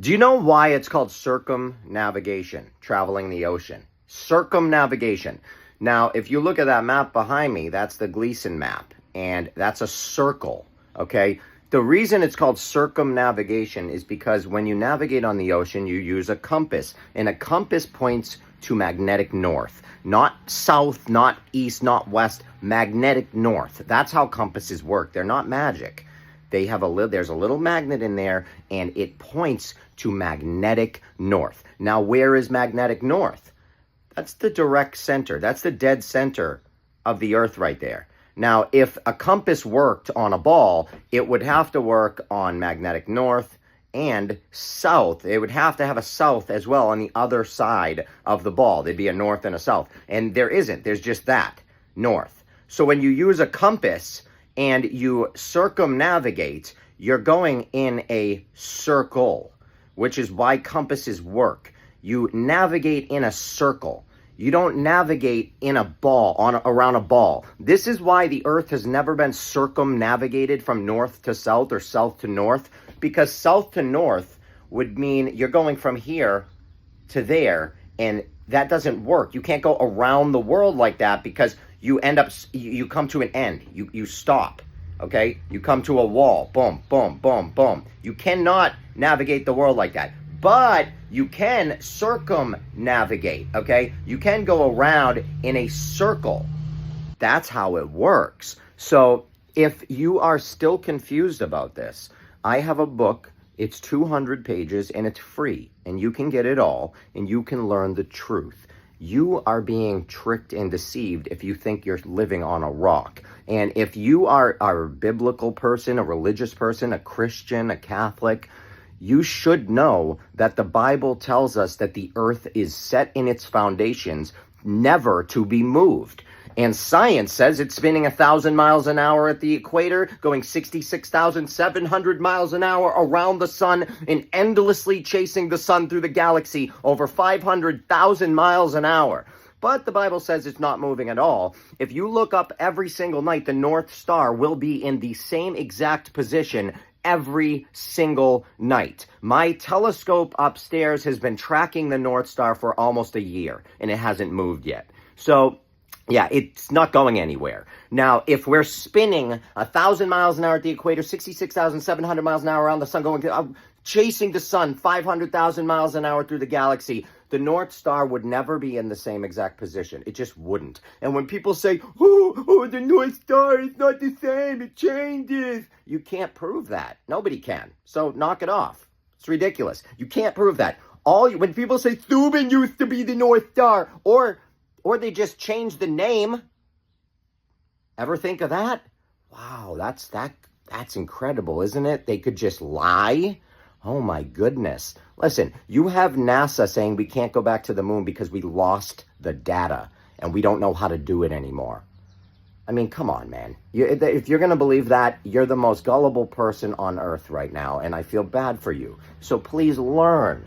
Do you know why it's called circumnavigation, traveling the ocean? Circumnavigation. Now, if you look at that map behind me, that's the Gleason map, and that's a circle, okay? The reason it's called circumnavigation is because when you navigate on the ocean, you use a compass, and a compass points to magnetic north. Not south, not east, not west, magnetic north. That's how compasses work. They're not magic. They have there's a little magnet in there, and it points to magnetic north. Now, where is magnetic north? That's the direct center. That's the dead center of the earth right there. Now, if a compass worked on a ball, it would have to work on magnetic north and south. It would have to have a south as well on the other side of the ball. There'd be a north and a south. And there isn't. There's just that, north. So when you use a compass and you circumnavigate, you're going in a circle, which is why compasses work. You navigate in a circle. You don't navigate in a ball, around a ball. This is why the earth has never been circumnavigated from north to south or south to north, because south to north would mean you're going from here to there, and that doesn't work. You can't go around the world like that, because you end up, you come to an end. You stop, okay? You come to a wall. Boom, boom, boom, boom. You cannot navigate the world like that. But you can circumnavigate, okay? You can go around in a circle. That's how it works. So if you are still confused about this, I have a book. It's 200 pages, and it's free. And you can get it all, and you can learn the truth. You are being tricked and deceived if you think you're living on a rock. And if you are a biblical person, a religious person, a Christian, a Catholic, you should know that the Bible tells us that the earth is set in its foundations, never to be moved. And science says it's spinning 1,000 miles an hour at the equator, going 66,700 miles an hour around the sun, and endlessly chasing the sun through the galaxy over 500,000 miles an hour. But the Bible says it's not moving at all. If you look up every single night, the North Star will be in the same exact position every single night. My telescope upstairs has been tracking the North Star for almost a year, and it hasn't moved yet. So, yeah, it's not going anywhere. Now, if we're spinning 1,000 miles an hour at the equator, 66,700 miles an hour around the sun, going chasing the sun 500,000 miles an hour through the galaxy, the North Star would never be in the same exact position. It just wouldn't. And when people say, oh, the North Star is not the same, it changes, you can't prove that. Nobody can. So knock it off. It's ridiculous. You can't prove that. When people say Thuban used to be the North Star, or they just changed the name, ever think of that? Wow, that's incredible, isn't it? They could just lie. Oh my goodness. Listen, you have NASA saying we can't go back to the moon because we lost the data and we don't know how to do it anymore. I mean, come on, man. If you're going to believe that, you're the most gullible person on earth right now, and I feel bad for you. So please learn.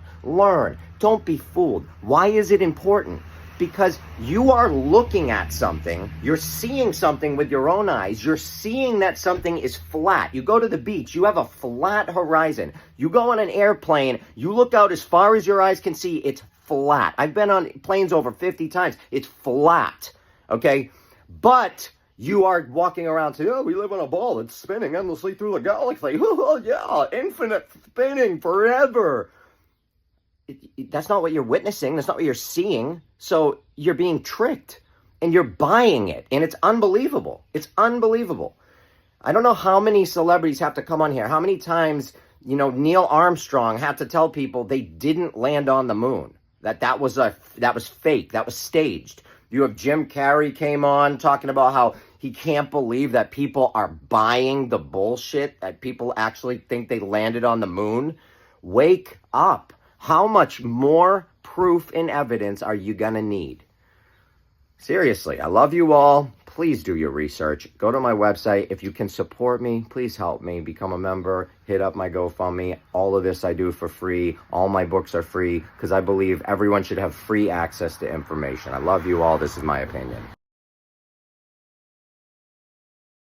Don't be fooled. Why is it important? Because you are looking at something, you're seeing something with your own eyes, you're seeing that something is flat. You go to the beach, you have a flat horizon. You go on an airplane, you look out as far as your eyes can see, it's flat. I've been on planes over 50 times, it's flat, okay? But you are walking around saying, oh, we live on a ball, it's spinning endlessly through the galaxy. Oh, yeah, infinite spinning forever. That's not what you're witnessing. That's not what you're seeing. So you're being tricked and you're buying it. And it's unbelievable. It's unbelievable. I don't know how many celebrities have to come on here. How many times, Neil Armstrong had to tell people they didn't land on the moon. That was fake. That was staged. You have Jim Carrey came on talking about how he can't believe that people are buying the bullshit, that people actually think they landed on the moon. Wake up. How much more proof and evidence are you going to need? Seriously, I love you all. Please do your research. Go to my website. If you can support me, please help me. Become a member. Hit up my GoFundMe. All of this I do for free. All my books are free because I believe everyone should have free access to information. I love you all. This is my opinion.